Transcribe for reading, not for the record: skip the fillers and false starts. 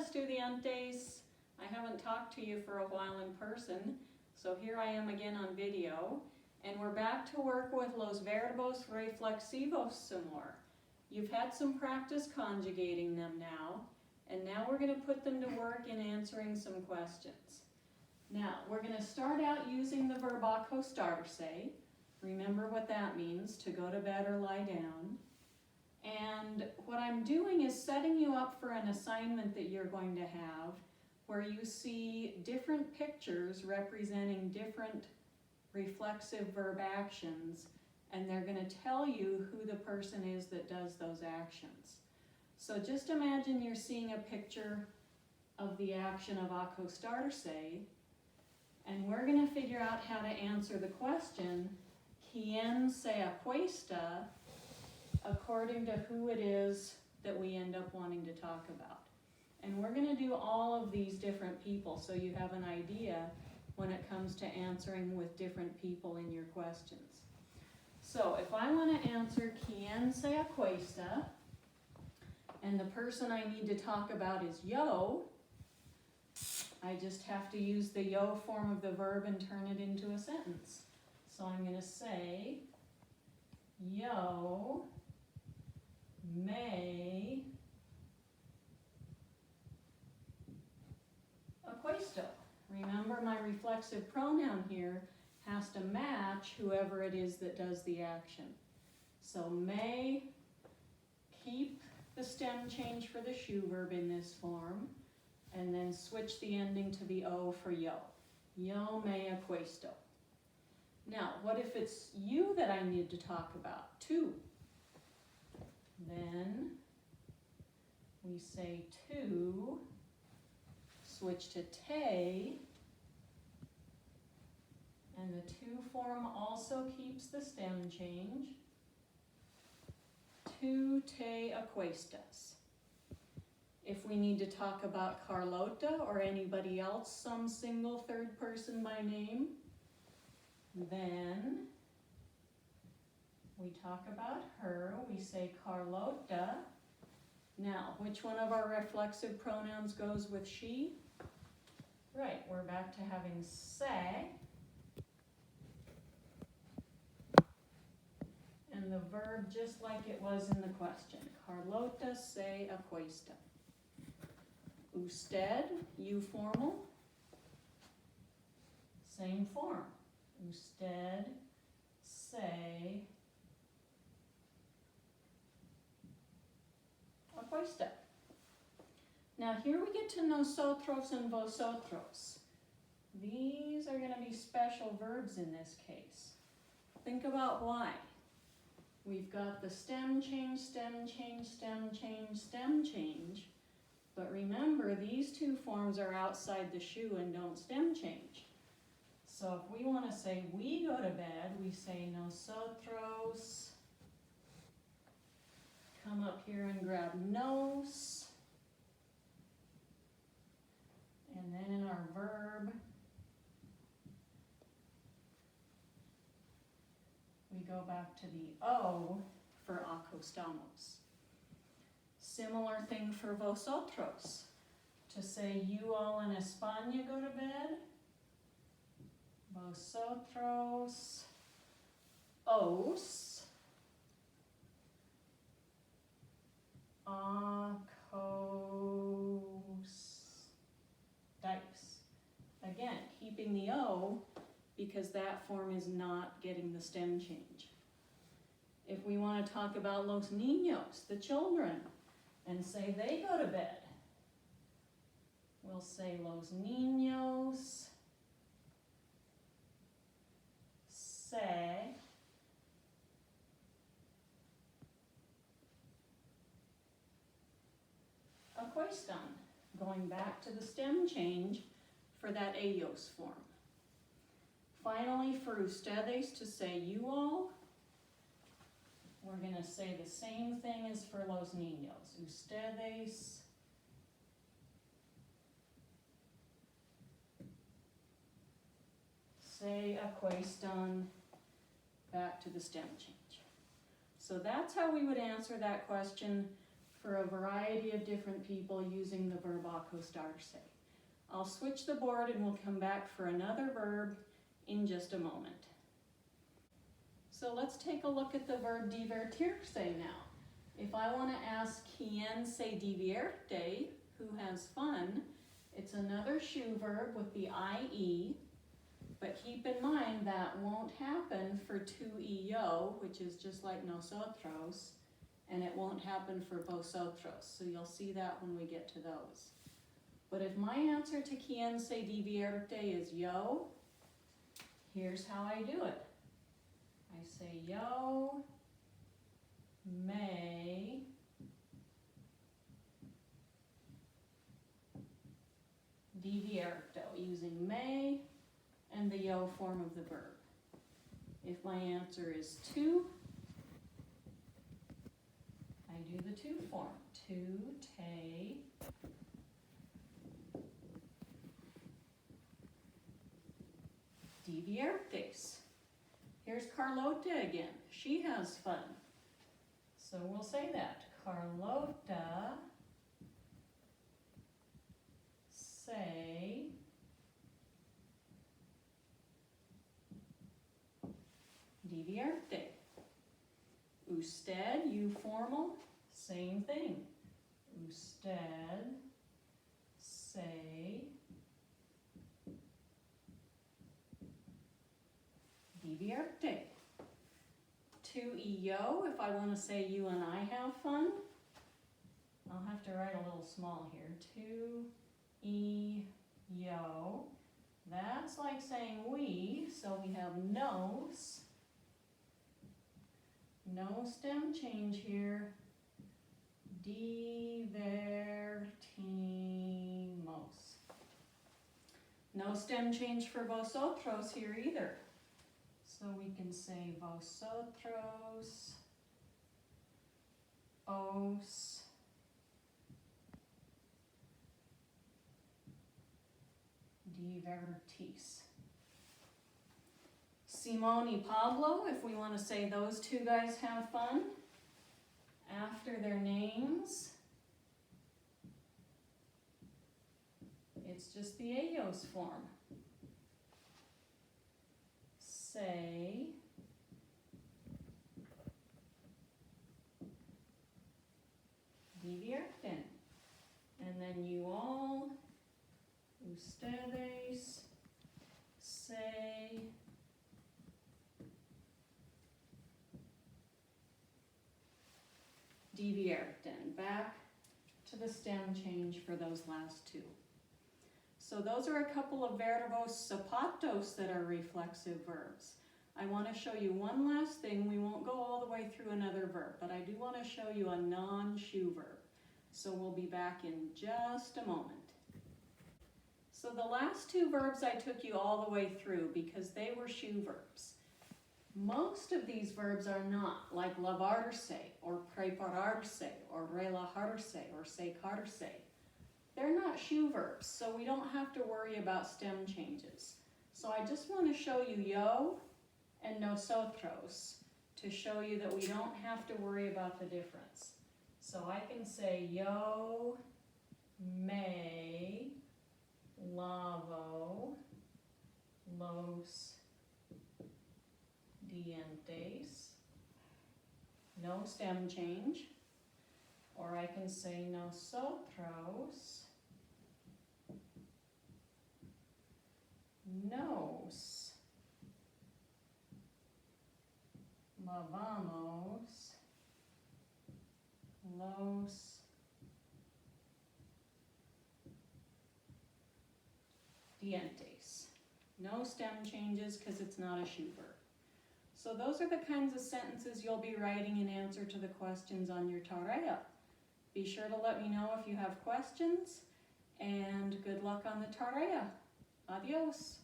estudiantes. I haven't talked to you for a while in person, so here I am again on video, and we're back to work with los verbos reflexivos some more. You've had some practice conjugating them now, and now we're going to put them to work in answering some questions. Now, we're going to start out using the verb acostarse. Remember what that means, to go to bed or lie down. And what I'm doing is setting you up for an assignment that you're going to have where you see different pictures representing different reflexive verb actions, and they're going to tell you who the person is that does those actions. So just imagine you're seeing a picture of the action of acostarse, and we're going to figure out how to answer the question, ¿Quién se acuesta?, according to who it is that we end up wanting to talk about. And we're going to do all of these different people so you have an idea when it comes to answering with different people in your questions. So if I want to answer ¿Quién se acuesta?, and the person I need to talk about is yo, I just have to use the yo form of the verb and turn it into a sentence. So I'm going to say, yo me acuesto. Remember, my reflexive pronoun here has to match whoever it is that does the action. So me, keep the stem change for the shoe verb in this form, and then switch the ending to the O for yo. Yo me acuesto. Now, what if it's you that I need to talk about? Tú. Then we say tú, switch to te, and the tú form also keeps the stem change. Tú te acuestas. If we need to talk about Carlota or anybody else, some single third person by name, then we talk about her, we say Carlota. Now, which one of our reflexive pronouns goes with she? Right, we're back to having se. And the verb just like it was in the question. Carlota se acuesta. Usted, you formal. Same form. Usted se acuesta. Now here we get to nosotros and vosotros. These are going to be special verbs in this case. Think about why. We've got the stem change, stem change, stem change, stem change. But remember, these two forms are outside the shoe and don't stem change. So if we want to say we go to bed, we say nosotros. Come up here and grab nos. And then in our verb, we go back to the O for acostamos. Similar thing for vosotros. To say you all in España go to bed, vosotros os acostáis. Again, keeping the O because that form is not getting the stem change. If we want to talk about los niños, the children, and say they go to bed, we'll say los niños se acuestan, going back to the stem change for that ellos form. Finally, for ustedes, to say you all, we're going to say the same thing as for los niños. Ustedes se acuestan, back to the stem change. So that's how we would answer that question for a variety of different people using the verb acostarse. I'll switch the board and we'll come back for another verb in just a moment. So let's take a look at the verb divertirse now. If I want to ask quien se divierte, who has fun, it's another shoe verb with the IE, but keep in mind that won't happen for tu y yo, which is just like nosotros, and it won't happen for vosotros, so you'll see that when we get to those. But if my answer to quien se divierte is yo, here's how I do it. I say yo me divierto, using me and the yo form of the verb. If my answer is tu, I do the tu form. Tu, te, diviertes. Here's Carlota again. She has fun. So we'll say that. Carlota se divierte. Usted, you formal, same thing. Usted se divierte. Tu y yo, if I want to say you and I have fun, I'll have to write a little small here. Tu y yo. That's like saying we, so we have nos. No stem change here. Divertimos. No stem change for vosotros here either. So we can say vosotros, os, divertís. Simón y Pablo, if we want to say those two guys have fun, after their names, it's just the ellos form. Say divierten. And then you all, ustedes, say divierten. Back to the stem change for those last two. So those are a couple of verbos zapatos that are reflexive verbs. I want to show you one last thing. We won't go all the way through another verb, but I do want to show you a non-shoe verb. So we'll be back in just a moment. So the last two verbs I took you all the way through because they were shoe verbs. Most of these verbs are not, like lavarse, or prepararse, or relajarse, or secarse. They're not shoe verbs, so we don't have to worry about stem changes. So I just want to show you yo and nosotros to show you that we don't have to worry about the difference. So I can say yo me lavo los dientes. No stem change. Or I can say nosotros nos lavamos los dientes. No stem changes because it's not a shoe verb. So those are the kinds of sentences you'll be writing in answer to the questions on your tarea. Be sure to let me know if you have questions, and good luck on the tarea. Adios.